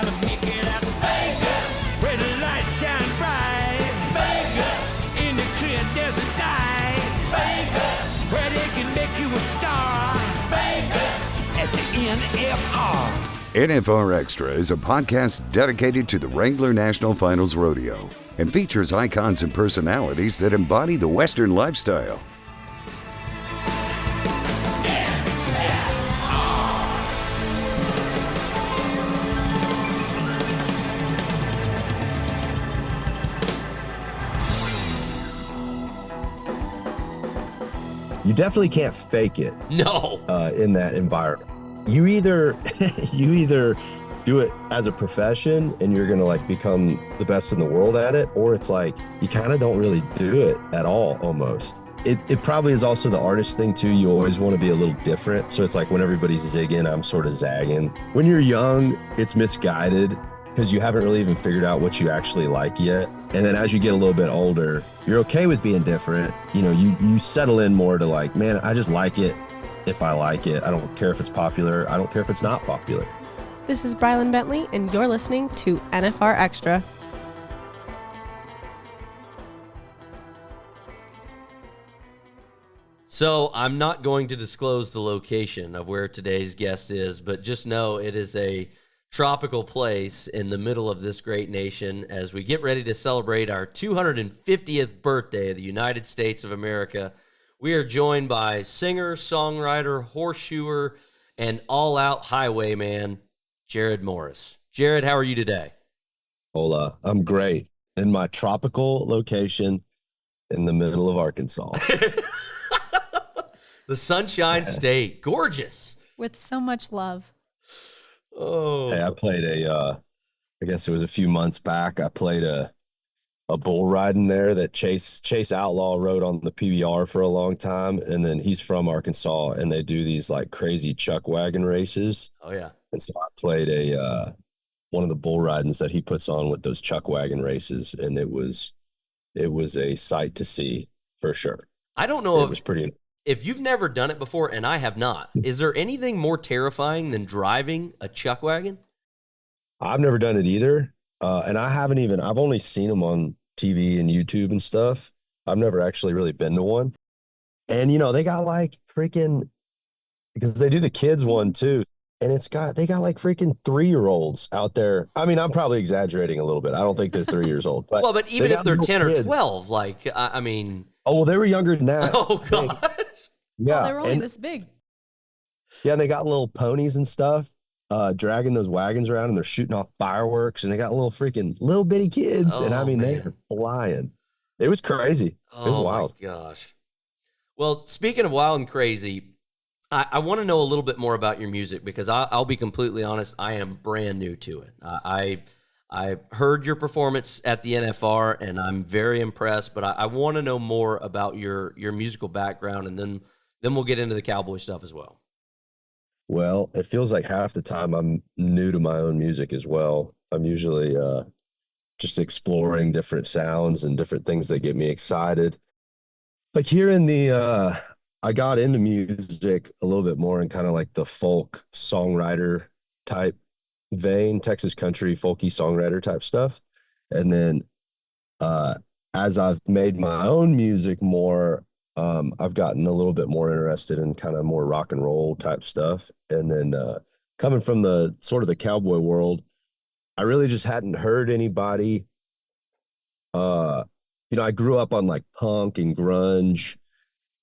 gotta make it out to Vegas, where the lights shine bright. Vegas, in the clear desert night. Vegas, where they can make you a star. Vegas, at the NFR. NFR Extra is a podcast dedicated to the Wrangler National Finals Rodeo and features icons and personalities that embody the Western lifestyle. You definitely can't fake it. No. In that environment. You either do it as a profession and you're gonna like become the best in the world at it, or it's like you kind of don't really do it at all almost. It probably is also the artist thing too. You always want to be a little different. So it's like when everybody's zigging, I'm sort of zagging. When you're young, it's misguided because you haven't really even figured out what you actually like yet. And then as you get a little bit older, you're okay with being different. You know, you settle in more to like, man, I just like it if I like it. I don't care if it's popular. I don't care if it's not popular. This is Brylan Bentley, and you're listening to NFR Extra. So I'm not going to disclose the location of where today's guest is, but just know it is a tropical place in the middle of this great nation as we get ready to celebrate our 250th birthday of the United States of America. We are joined by singer, songwriter, horseshoer, and all-out highwayman, Jarrod Morris. Jarrod, how are you today? Hola, I'm great. In my tropical location in the middle of Arkansas. The Sunshine State. Gorgeous. With so much love. Oh. Hey, I played I guess it was a few months back, I played a bull riding there that Chase Outlaw rode on the PBR for a long time. And then he's from Arkansas and they do these like crazy chuck wagon races. Oh yeah. And so I played one of the bull ridings that he puts on with those chuck wagon races. And it was a sight to see for sure. I don't know if you've never done it before, and I have not, is there anything more terrifying than driving a chuck wagon? I've never done it either. And I've only seen them on TV and YouTube and stuff. I've never actually really been to one. And, you know, they got like freaking, because they do the kids one too. And they got like freaking 3-year-olds out there. I mean, I'm probably exaggerating a little bit. I don't think they're 3 years old. But well, but even if they're 10 kids. or 12, like, I mean. Oh, well, they were younger than that. Oh, gosh. Yeah. Oh, they were only this big. Yeah, and they got little ponies and stuff. Dragging those wagons around and they're shooting off fireworks and they got little bitty kids. Oh, and I mean, man. they are flying. It was crazy. It was wild. Oh my gosh. Well, speaking of wild and crazy, I want to know a little bit more about your music because I'll be completely honest. I am brand new to it. I heard your performance at the NFR and I'm very impressed, but I want to know more about your musical background and then we'll get into the cowboy stuff as well. Well, it feels like half the time I'm new to my own music as well. I'm usually just exploring different sounds and different things that get me excited. Like here I got into music a little bit more in kind of like the folk songwriter type vein, Texas country, folky songwriter type stuff. And then as I've made my own music more, I've gotten a little bit more interested in kind of more rock and roll type stuff. And then coming from the sort of the cowboy world, I really just hadn't heard anybody. I grew up on like punk and grunge,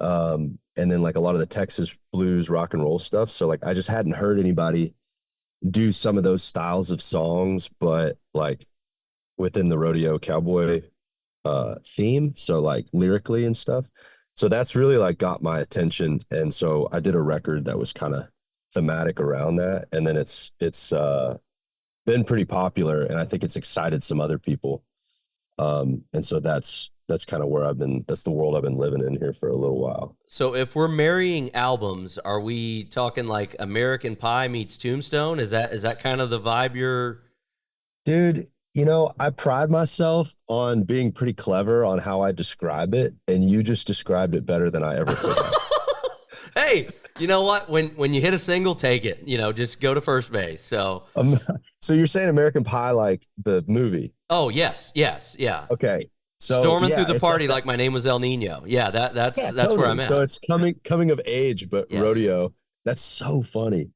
and then like a lot of the Texas blues, rock and roll stuff. So like I just hadn't heard anybody do some of those styles of songs, but like within the rodeo cowboy theme. So like lyrically and stuff. So that's really like got my attention. And so I did a record that was kind of thematic around that. And then it's been pretty popular and I think it's excited some other people. And so that's kind of where that's the world I've been living in here for a little while. So if we're marrying albums, are we talking like American Pie meets Tombstone? Is that kind of the vibe you're? Dude, I pride myself on being pretty clever on how I describe it, and you just described it better than I ever could have. Hey, You know what? When you hit a single, take it. Just go to first base. So. So you're saying American Pie, like the movie? Oh yes, yeah. Okay. So Storming through the it's party like my name was El Nino. Yeah, that's totally. where I'm at. So it's coming of age, but Yes. rodeo. That's so funny.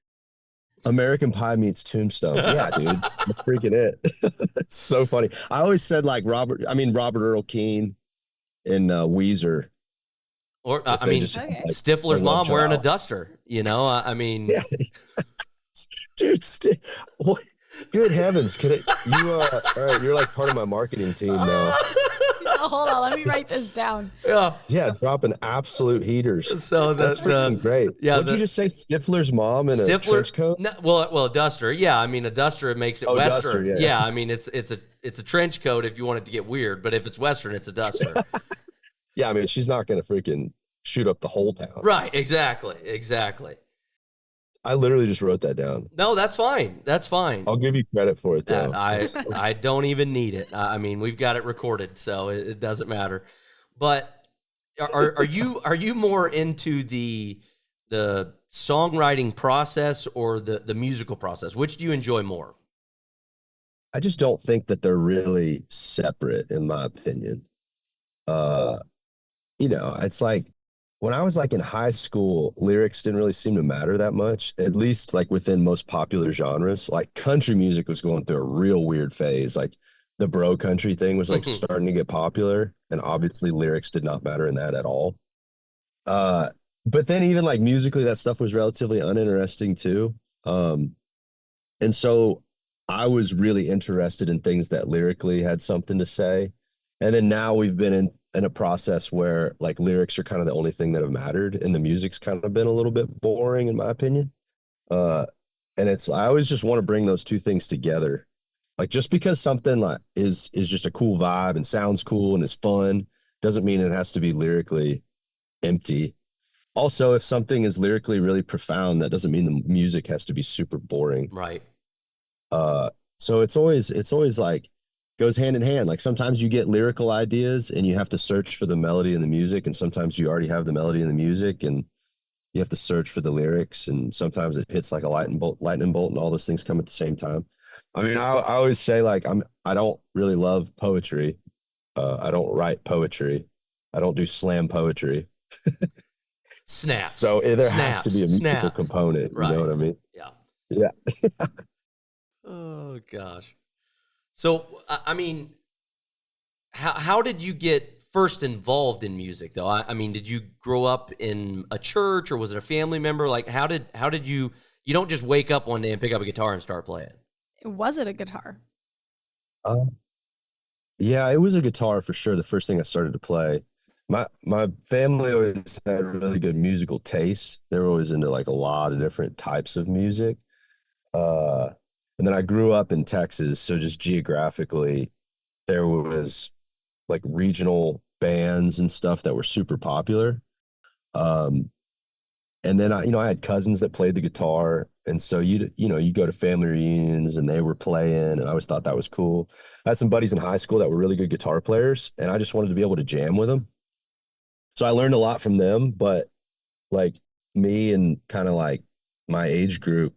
American Pie meets Tombstone. Yeah, dude. That's freaking it. It's so funny. I always said like Robert Earl Keen and Weezer. Or If I they mean, just, Okay. like, Stifler's a mom love wearing a child. duster. I mean, Yeah. Dude, what? Good heavens. All right, you're like part of my marketing team now. Oh, hold on, let me write this down. yeah. Yeah, dropping absolute heaters. So That's freaking great. yeah, What'd you just say? Stifler's mom in a trench Stifler. coat? No, well, a duster. Yeah, I mean, a duster, it makes it Oh, Western. duster, yeah. I mean, it's a trench coat if you want it to get weird, but if it's Western, it's a duster. Yeah, I mean, she's not going to freaking shoot up the whole town. Right. Exactly. I literally just wrote that down. No, that's fine. That's fine. I'll give you credit for it, though. I don't even need it. I mean, we've got it recorded, so it doesn't matter. But are you more into the songwriting process or the musical process? Which do you enjoy more? I just don't think that they're really separate, in my opinion. It's like when I was like in high school, lyrics didn't really seem to matter that much, at least like within most popular genres. Like country music was going through a real weird phase. Like the bro country thing was like starting to get popular, and obviously lyrics did not matter in that at all. But then even like musically, that stuff was relatively uninteresting too. And so I was really interested in things that lyrically had something to say. And then now we've been in a process where like lyrics are kind of the only thing that have mattered, and the music's kind of been a little bit boring in my opinion. And I always just want to bring those two things together. Like just because something like is just a cool vibe and sounds cool and is fun doesn't mean it has to be lyrically empty. Also, if something is lyrically really profound, that doesn't mean the music has to be super boring. Right. So it's always like goes hand in hand. Like sometimes you get lyrical ideas and you have to search for the melody in the music, and sometimes you already have the melody in the music and you have to search for the lyrics, and sometimes it hits like a lightning bolt, and all those things come at the same time. I mean, I always say like I don't really love poetry. I don't write poetry. I don't do slam poetry. Snaps. So there has to be a musical component. Right. You know what I mean? Yeah. Yeah. Oh gosh. So I mean, how did you get first involved in music though? I mean, did you grow up in a church or was it a family member? Like how did you don't just wake up one day and pick up a guitar and start playing? Was it a guitar? Yeah, it was a guitar for sure. The first thing I started to play. My family always had really good musical taste. They were always into like a lot of different types of music. And then I grew up in Texas, so just geographically, there was like regional bands and stuff that were super popular. And then I had cousins that played the guitar, and so you go to family reunions and they were playing, and I always thought that was cool. I had some buddies in high school that were really good guitar players, and I just wanted to be able to jam with them. So I learned a lot from them, but like me and kind of like my age group,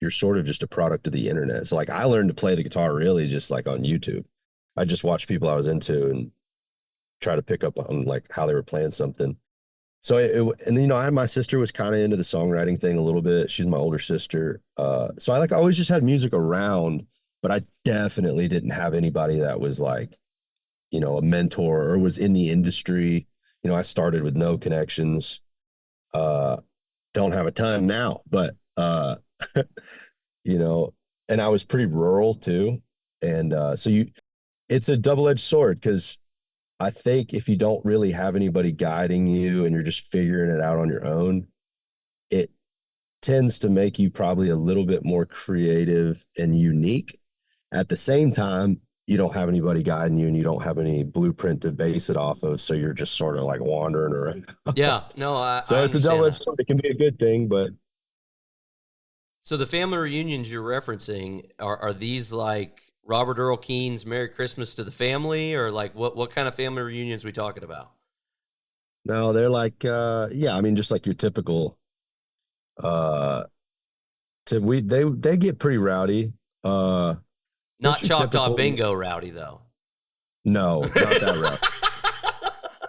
you're sort of just a product of the internet. So like I learned to play the guitar really just like on YouTube. I just watched people I was into and try to pick up on like how they were playing something. So my sister was kind of into the songwriting thing a little bit. She's my older sister. So I always just had music around, but I definitely didn't have anybody that was like, a mentor or was in the industry. I started with no connections. Don't have a ton now, but and I was pretty rural too. And it's a double-edged sword, because I think if you don't really have anybody guiding you and you're just figuring it out on your own, it tends to make you probably a little bit more creative and unique. At the same time, you don't have anybody guiding you and you don't have any blueprint to base it off of. So you're just sort of like wandering around. Yeah, no, So it's a double-edged sword. It can be a good thing, but. So the family reunions you're referencing, are these like Robert Earl Keen's Merry Christmas to the Family, or like what kind of family reunions we talking about? No, they're like, just like your typical Uh, they get pretty rowdy. Not What's your Choctaw typical- Bingo rowdy, though. No, not that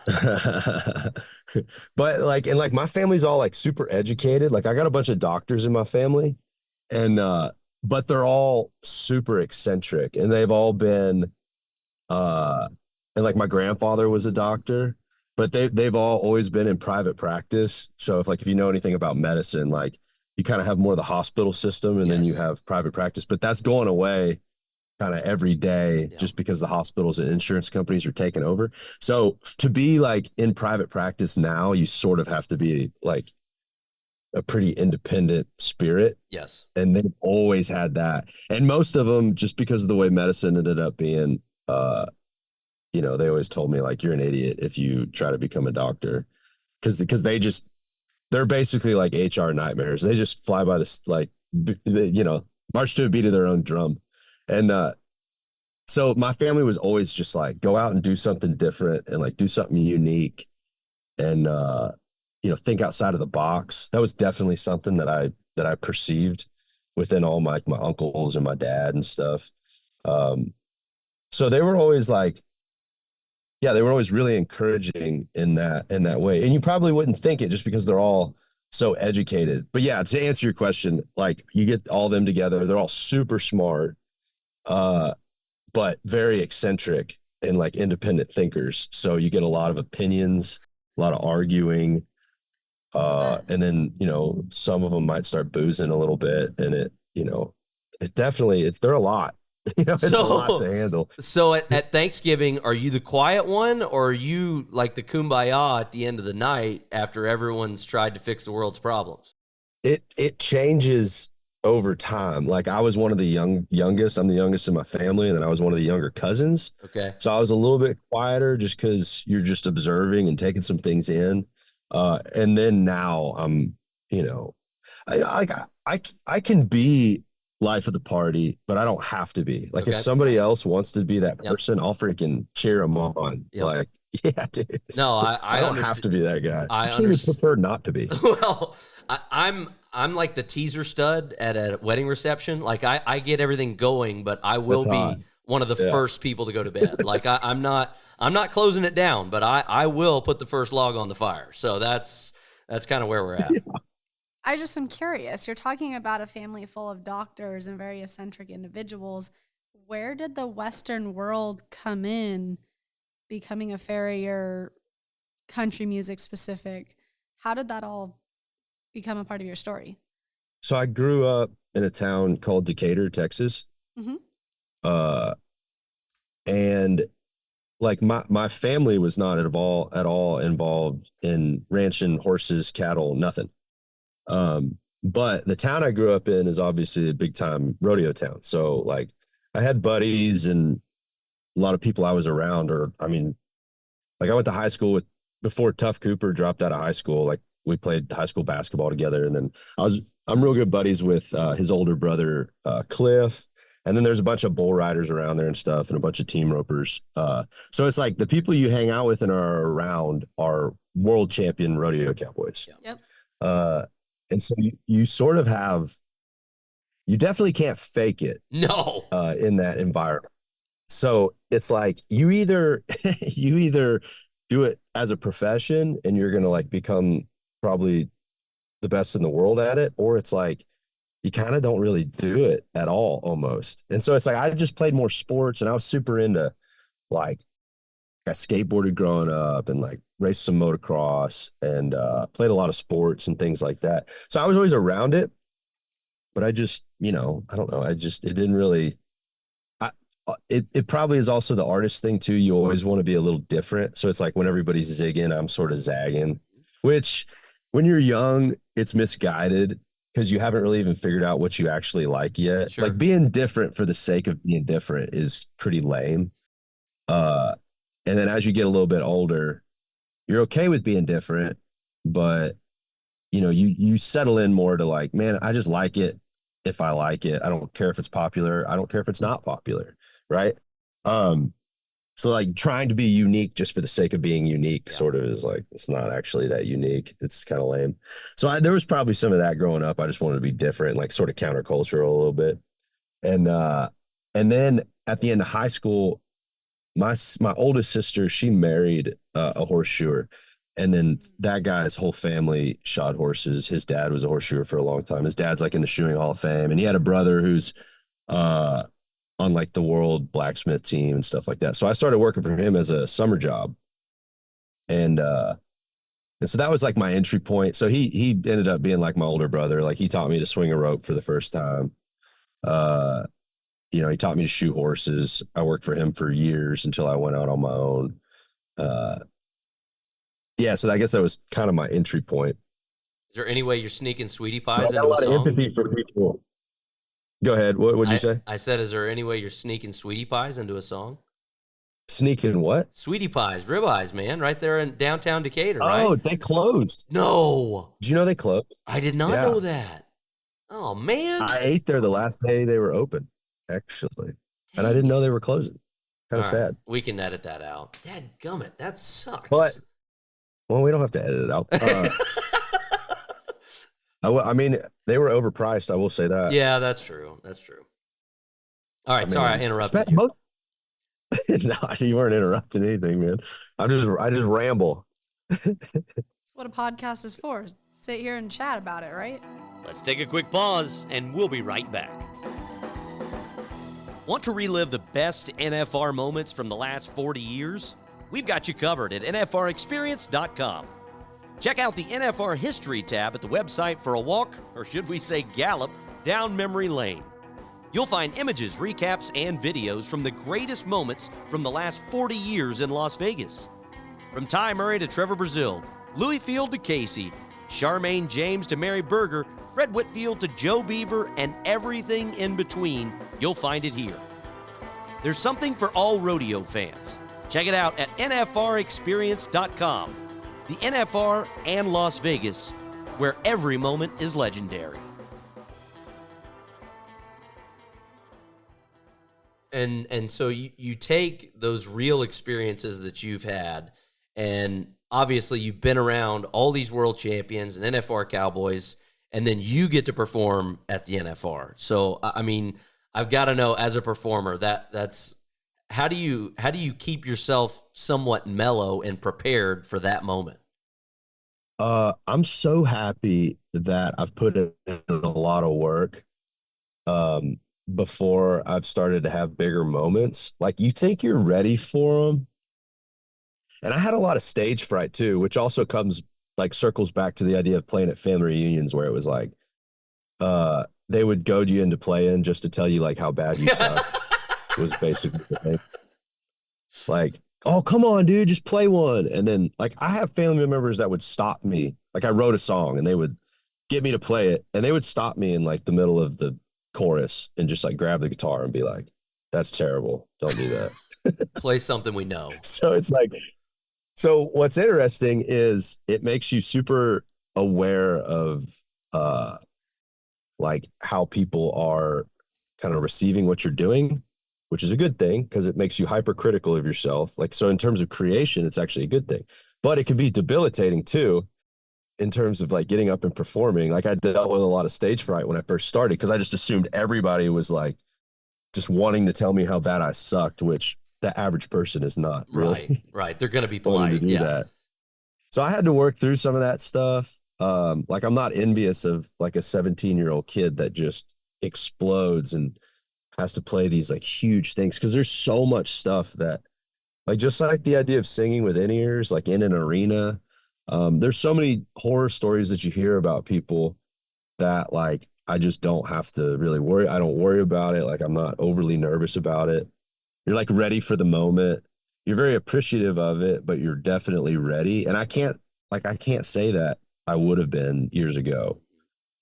route. But like my family's all like super educated. Like I got a bunch of doctors in my family, and but they're all super eccentric, and they've all been and like my grandfather was a doctor, but they've all always been in private practice. So if you know anything about medicine, like you kind of have more of the hospital system, and then you have private practice, but that's going away kind of every day just because the hospitals and insurance companies are taking over. So to be like in private practice now, you sort of have to be like a pretty independent spirit. Yes. And they've always had that. And most of them, just because of the way medicine ended up being, they always told me like, you're an idiot if you try to become a doctor. Cause they're basically like HR nightmares. They just fly by this, like, march to a beat of their own drum. And so my family was always just like, go out and do something different and like do something unique and think outside of the box. That was definitely something that I perceived within all my uncles and my dad and stuff. So they were always like, they were always really encouraging in that way. And you probably wouldn't think it just because they're all so educated. But yeah, to answer your question, like you get all them together, they're all super smart. But very eccentric and like independent thinkers. So you get a lot of opinions, a lot of arguing. And then, some of them might start boozing a little bit, and they're a lot, it's a lot to handle. So at Thanksgiving, are you the quiet one, or are you like the kumbaya at the end of the night after everyone's tried to fix the world's problems? It changes over time. Like I was one of the youngest. I'm the youngest in my family, and then I was one of the younger cousins. Okay. So I was a little bit quieter just because you're just observing and taking some things in. And then now I'm, I can be life of the party, but I don't have to be. Like if somebody else wants to be that person, I'll freaking cheer them on. Yep. Like, yeah, dude. No, I don't have to be that guy. I actually would prefer not to be. Well, I'm like the teaser stud at a wedding reception. Like I get everything going, but I will be one of the first people to go to bed. Like I'm not closing it down, but I will put the first log on the fire. So that's kind of where we're at. Yeah. I just am curious. You're talking about a family full of doctors and very eccentric individuals. Where did the Western world come in, becoming a farrier, country music specific? How did that all become a part of your story? So I grew up in a town called Decatur, Texas. Mm-hmm. And like my family was not at all involved in ranching horses, cattle, nothing. But the town I grew up in is obviously a big time rodeo town. So like I had buddies and a lot of people I was around, I went to high school before Tough Cooper dropped out of high school. Like we played high school basketball together. And then I'm real good buddies with, his older brother, Cliff. And then there's a bunch of bull riders around there and stuff and a bunch of team ropers. So it's like the people you hang out with and are around are world champion rodeo cowboys. Yep. And so you sort of you definitely can't fake it. No. In that environment. So it's like you either do it as a profession and you're going to like become probably the best in the world at it, or it's like you kind of don't really do it at all almost. And so it's like I just played more sports and I was super into like I skateboarded growing up and like raced some motocross and played a lot of sports and things like that. So I was always around it, but I just, I don't know. It didn't really, it probably is also the artist thing too. You always want to be a little different. So it's like when everybody's zigging, I'm sort of zagging, which when you're young, it's misguided because you haven't really even figured out what you actually like yet. Sure. Like being different for the sake of being different is pretty lame. And then as you get a little bit older, you're okay with being different, but you settle in more to like, man, I just like it if I like it. I don't care if it's popular. I don't care if it's not popular. Right. So like trying to be unique just for the sake of being unique sort of is like, it's not actually that unique. It's kind of lame. So there was probably some of that growing up. I just wanted to be different, like sort of countercultural a little bit. And then at the end of high school, my oldest sister, she married a horseshoer. And then that guy's whole family shod horses. His dad was a horseshoer for a long time. His dad's like in the shoeing hall of fame. And he had a brother who's on like the world blacksmith team and stuff like that. So I started working for him as a summer job. And so that was like my entry point. So he ended up being like my older brother. Like he taught me to swing a rope for the first time. He taught me to shoe horses. I worked for him for years until I went out on my own. So I guess that was kind of my entry point. Is there any way you're sneaking sweetie pies I got into a lot a song? of empathy for people. Go ahead. What would you say? I said, is there any way you're sneaking sweetie pies into a song? Sneaking what? Sweetie pies, ribeyes, man, right there in downtown Decatur, right? Oh, they closed. No. Did you know they closed? I did not know that. Oh, man. I ate there the last day they were open, actually. And I didn't know they were closing. Kind of sad. We can edit that out. Dadgummit, that sucks. But, well, we don't have to edit it out. I mean, they were overpriced. I will say that. Yeah, that's true. That's true. All right. Sorry, I interrupted you. No, you weren't interrupting anything, man. I just ramble. That's what a podcast is for. Sit here and chat about it, right? Let's take a quick pause, and we'll be right back. Want to relive the best NFR moments from the last 40 years? We've got you covered at nfrexperience.com. Check out the NFR History tab at the website for a walk, or should we say gallop, down memory lane. You'll find images, recaps, and videos from the greatest moments from the last 40 years in Las Vegas. From Ty Murray to Trevor Brazil, Louis Field to Casey, Charmaine James to Mary Berger, Fred Whitfield to Joe Beaver, and everything in between, you'll find it here. There's something for all rodeo fans. Check it out at nfrexperience.com. The NFR and Las Vegas, where every moment is legendary. And so you take those real experiences that you've had, and obviously you've been around all these world champions and NFR cowboys, and then you get to perform at the NFR. So, I mean, I've got to know, as a performer, that's how do you keep yourself somewhat mellow and prepared for that moment? I'm so happy that I've put in a lot of work before I've started to have bigger moments. Like, you think you're ready for them. And I had a lot of stage fright too, which also circles back to the idea of playing at family reunions, where it was like, they would goad you into playing just to tell you like how bad you sucked. Was basically the thing. Like, oh, come on, dude, just play one. And then, like, I have family members that would stop me. Like, I wrote a song and they would get me to play it, and they would stop me in like the middle of the chorus and just like grab the guitar and be like, that's terrible. Don't do that. Play something we know. So it's like, so what's interesting is it makes you super aware of like how people are kind of receiving what you're doing, which is a good thing because it makes you hypercritical of yourself. Like, so in terms of creation, it's actually a good thing, but it can be debilitating too, in terms of like getting up and performing. Like, I dealt with a lot of stage fright when I first started because I just assumed everybody was like just wanting to tell me how bad I sucked, which the average person is not really. Right. They're going to be polite. To do that. So I had to work through some of that stuff. Like, I'm not envious of like a 17-year-old kid that just explodes and has to play these like huge things, because there's so much stuff that, like, just like the idea of singing with in-ears, like in an arena. There's so many horror stories that you hear about people that, like, I just don't have to really worry. I don't worry about it. Like, I'm not overly nervous about it. You're like ready for the moment. You're very appreciative of it, but you're definitely ready. And I can't say that I would have been years ago.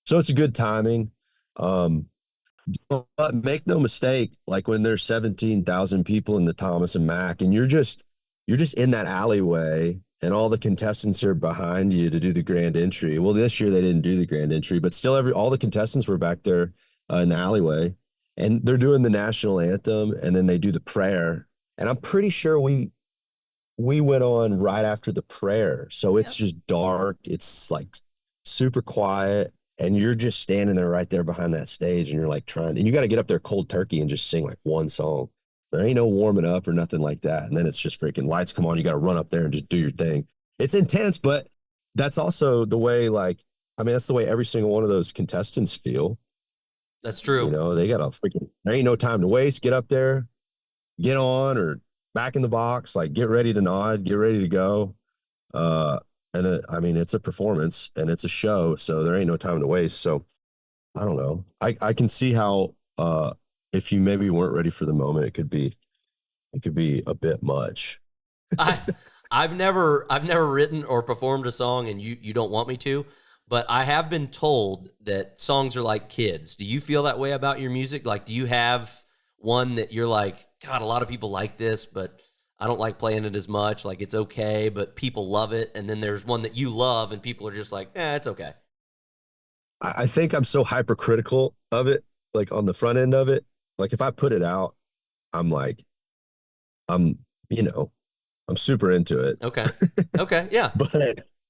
So it's a good timing. But make no mistake, like, when there's 17,000 people in the Thomas and Mack, and you're just in that alleyway, and all the contestants are behind you to do the grand entry. Well, this year they didn't do the grand entry, but still all the contestants were back there in the alleyway, and they're doing the national anthem, and then they do the prayer, And I'm pretty sure we went on right after the prayer. So it's just dark. It's like super quiet. And you're just standing there right there behind that stage and you're like and you got to get up there cold turkey and just sing like one song. There ain't no warming up or nothing like that. And then it's just freaking lights come on. You got to run up there and just do your thing. It's intense, but that's also the way, like, I mean, that's the way every single one of those contestants feel. That's true. You know, they got to there ain't no time to waste. Get up there, get on, or back in the box, like get ready to nod, get ready to go. And then, I mean, it's a performance and it's a show, so there ain't no time to waste. So I don't know. I can see how if you maybe weren't ready for the moment, it could be a bit much. I've never written or performed a song, and you don't want me to, but I have been told that songs are like kids. Do you feel that way about your music? Like, do you have one that you're like, God, a lot of people like this, but I don't like playing it as much. Like, it's okay, but people love it. And then there's one that you love and people are just like, it's okay. I think I'm so hypercritical of it, like on the front end of it. Like if I put it out, I'm like, I'm super into it. Okay. Okay. Yeah. But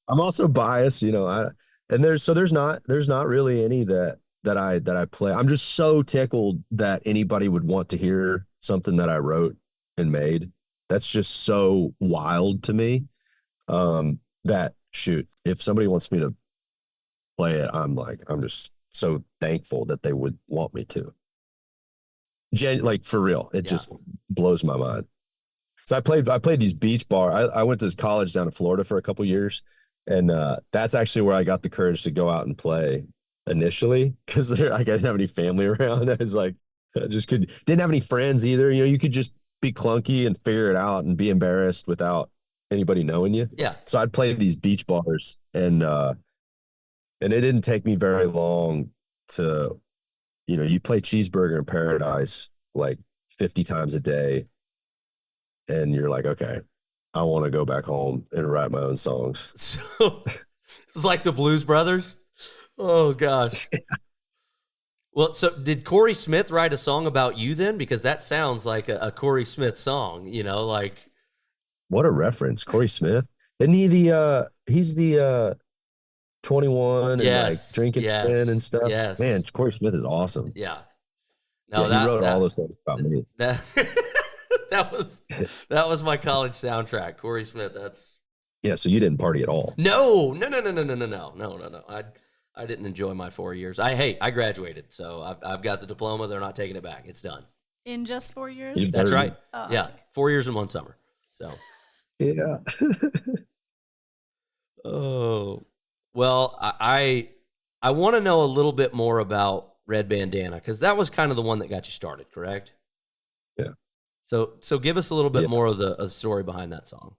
I'm also biased, and there's not really any that I play. I'm just so tickled that anybody would want to hear something that I wrote and made. That's just so wild to me. That shoot, if somebody wants me to play it, I'm just so thankful that they would want me to. Like for real, it just blows my mind. So I played these beach bar. I went to college down in Florida for a couple years, and that's actually where I got the courage to go out and play initially, because I didn't have any family around. I was like, didn't have any friends either. You could just be clunky and figure it out and be embarrassed without anybody knowing you. Yeah. So I'd play these beach bars, and it didn't take me very long to, you play Cheeseburger in Paradise like 50 times a day, and you're like, okay, I want to go back home and write my own songs. So it's like the Blues Brothers. Oh gosh. Well, so did Corey Smith write a song about you then? Because that sounds like a Corey Smith song, like. What a reference. Corey Smith. Isn't he he's the 21 and like drinking and stuff? Yes. Man, Corey Smith is awesome. Yeah. No, he wrote all those things about me. That was my college soundtrack. Corey Smith. Yeah. So you didn't party at all? No. I didn't enjoy my 4 years. I graduated, so I've got the diploma. They're not taking it back. It's done. In just 4 years? That's right. Oh, yeah. okay. 4 years and 1 summer. So. Yeah. Oh, well, I want to know a little bit more about Red Bandana, because that was kind of the one that got you started, correct? Yeah. So give us a little bit more of the story behind that song.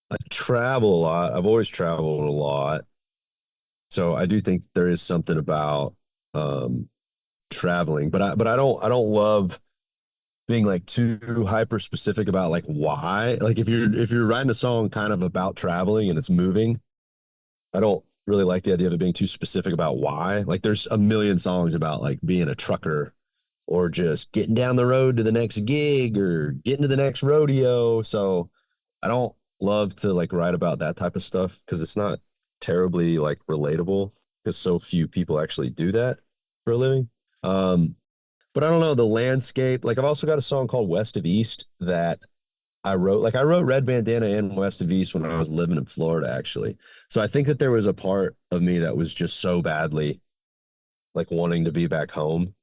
I travel a lot. I've always traveled a lot. So I do think there is something about traveling, but I don't love being like too hyper specific about like why. Like if you're writing a song kind of about traveling and it's moving, I don't really like the idea of it being too specific about why. Like there's a million songs about like being a trucker or just getting down the road to the next gig or getting to the next rodeo. So I don't love to like write about that type of stuff because it's not terribly like relatable, because so few people actually do that for a living. But I don't know, the landscape. Like I've also got a song called West of East that I wrote. Like I wrote Red Bandana and West of East when I was living in Florida, actually. So I think that there was a part of me that was just so badly like wanting to be back home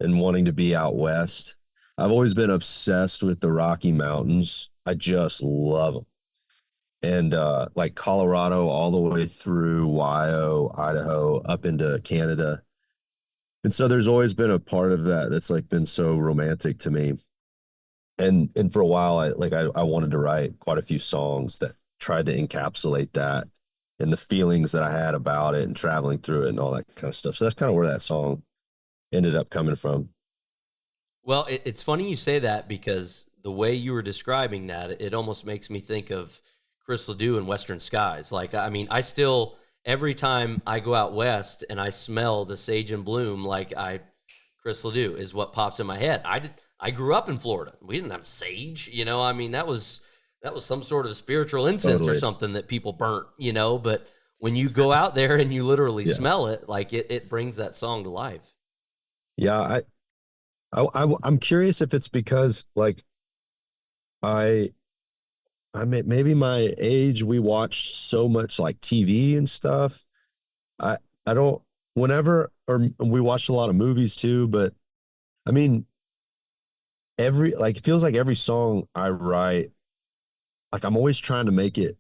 and wanting to be out west. I've always been obsessed with the Rocky Mountains. I just love them. And like Colorado all the way through Ohio, Idaho, up into Canada. And so there's always been a part of that that's like been so romantic to me. And for a while, I wanted to write quite a few songs that tried to encapsulate that and the feelings that I had about it and traveling through it and all that kind of stuff. So that's kind of where that song ended up coming from. Well, it's funny you say that, because the way you were describing that, it almost makes me think of Chris Ledoux and Western Skies. Like, I mean, I still, every time I go out west and I smell the sage in bloom, Chris Ledoux is what pops in my head. I grew up in Florida. We didn't have sage, you know. I mean, that was some sort of spiritual incense or something that people burnt, you know. But when you go out there and you literally smell it, like it brings that song to life. Yeah, I'm curious if it's because like maybe my age, we watched so much like TV and stuff. I don't whenever or we watched a lot of movies too, but I mean it feels like every song I write, like I'm always trying to make it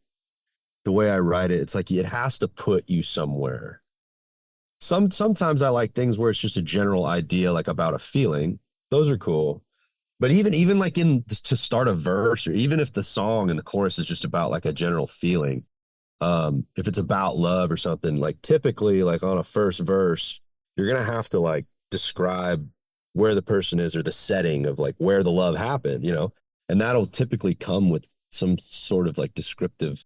the way I write it. It's like it has to put you somewhere. Sometimes I like things where it's just a general idea, like about a feeling. Those are cool. But even like to start a verse, or even if the song and the chorus is just about like a general feeling, if it's about love or something, like typically like on a first verse, you're gonna have to like describe where the person is or the setting of like where the love happened, you know, and that'll typically come with some sort of like descriptive,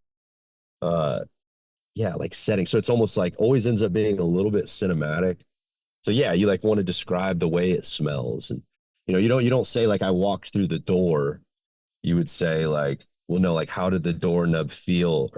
like setting. So it's almost like always ends up being a little bit cinematic. So yeah, you like want to describe the way it smells, and you don't say like I walked through the door. You would say like, well, no, like how did the doorknob feel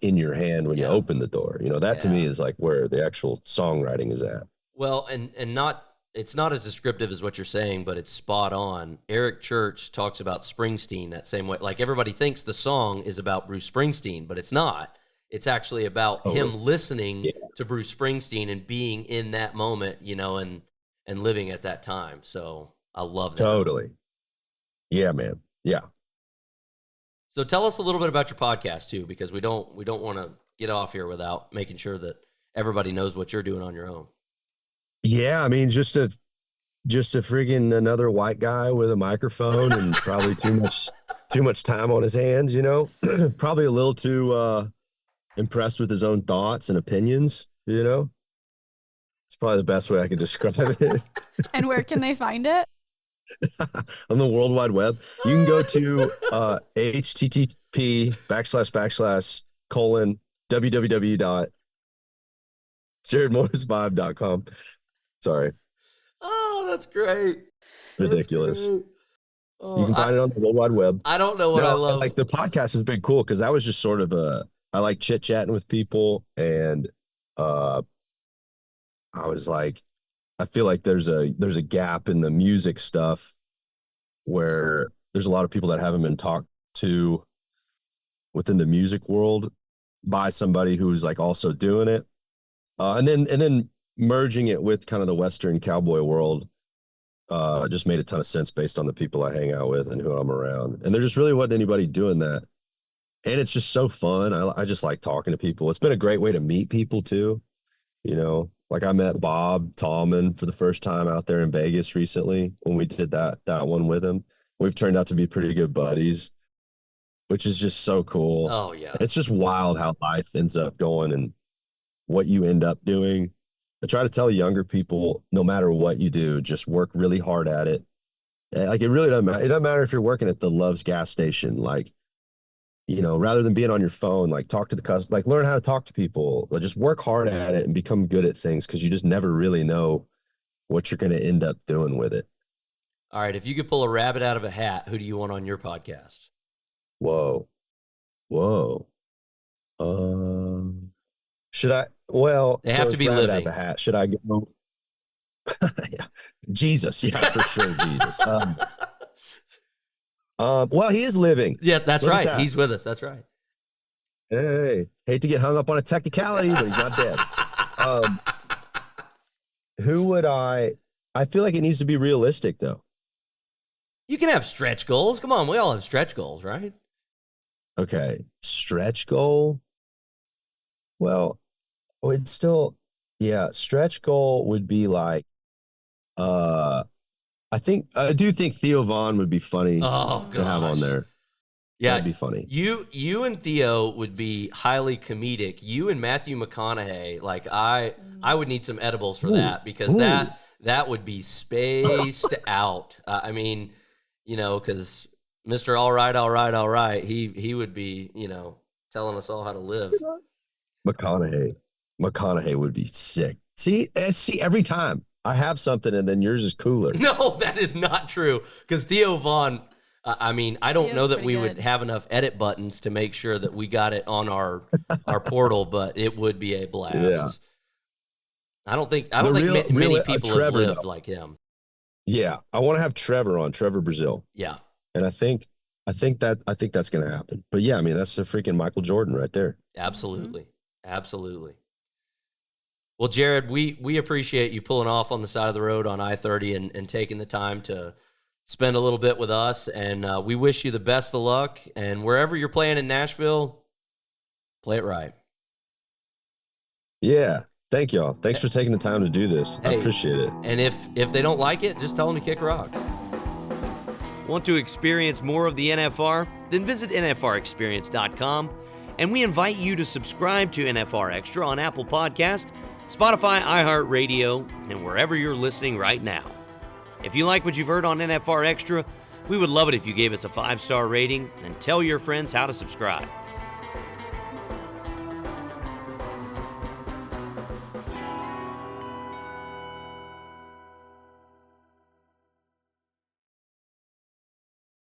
in your hand when you opened the door? You know, that to me is like where the actual songwriting is at. Well, and not it's not as descriptive as what you're saying, but it's spot on. Eric Church talks about Springsteen that same way. Like everybody thinks the song is about Bruce Springsteen, but it's not. It's actually about him listening to Bruce Springsteen and being in that moment, you know, and living at that time. So I love that. Totally. Yeah, man. Yeah. So tell us a little bit about your podcast too, because we don't want to get off here without making sure that everybody knows what you're doing on your own. Yeah, I mean, just a friggin' another white guy with a microphone and probably too much time on his hands, you know. Probably a little too impressed with his own thoughts and opinions, you know. It's probably the best way I could describe it. And where can they find it? On the World Wide Web. You can go to http://www.jarrodmorris5.com. Sorry. Oh, that's great. Ridiculous. That's great. Oh, you can find it on the World Wide Web. I don't know what I love. Like the podcast has been cool because that was just sort of I like chit chatting with people, and I was like, I feel like there's a gap in the music stuff where there's a lot of people that haven't been talked to within the music world by somebody who's like also doing it, and then merging it with kind of the Western cowboy world. Just made a ton of sense based on the people I hang out with and who I'm around. And there just really wasn't anybody doing that. And it's just so fun. I just like talking to people. It's been a great way to meet people too. You know, like I met Bob Tallman for the first time out there in Vegas recently when we did that one with him. We've turned out to be pretty good buddies, which is just so cool. Oh yeah. It's just wild how life ends up going and what you end up doing. I try to tell younger people, no matter what you do, just work really hard at it. Like it really doesn't matter. It doesn't matter if you're working at the Love's gas station, like, you know, rather than being on your phone, like talk to the customer, like learn how to talk to people, like just work hard at it and become good at things. Cause you just never really know what you're going to end up doing with it. All right. If you could pull a rabbit out of a hat, who do you want on your podcast? Whoa. Should I? Well, they have to be living. The hat. Should I go? Yeah. Jesus, yeah, for sure, Jesus. Well, he is living. Yeah, that's right. That. He's with us. That's right. Hey, hate to get hung up on a technicality, but he's not dead. Who would I feel like it needs to be realistic, though. You can have stretch goals. Come on, we all have stretch goals, right? Okay, stretch goal. Well, it's still, yeah, stretch goal would be like, I do think Theo Vaughn would be funny to have on there. Yeah, that'd be funny. You and Theo would be highly comedic. You and Matthew McConaughey, like I would need some edibles for that because that would be spaced out. I mean, you know, because Mr. All Right, he would be, you know, telling us all how to live. McConaughey would be sick. See, every time I have something and then yours is cooler. No, that is not true. Because Theo Vaughn, I mean, I don't Theo's know that pretty we good. would have enough edit buttons to make sure that we got it on our portal, but it would be a blast. Yeah. I don't think real- many real- people Trevor, have lived though. like him. Yeah, I want to have Trevor Brazil, Yeah. and I think that's going to happen. But yeah, I mean, that's the freaking Michael Jordan right there. Absolutely. Absolutely. Well, Jarrod, we appreciate you pulling off on the side of the road on I-30 and taking the time to spend a little bit with us. And we wish you the best of luck. And wherever you're playing in Nashville, play it right. Yeah, thank y'all. Thanks for taking the time to do this. I Hey. appreciate it. And if they don't like it, just tell them to kick rocks. Want to experience more of the NFR? Then visit nfrexperience.com. And we invite you to subscribe to NFR Extra on Apple Podcast, Spotify, iHeartRadio, and wherever you're listening right now. If you like what you've heard on NFR Extra, we would love it if you gave us a 5-star rating and tell your friends how to subscribe.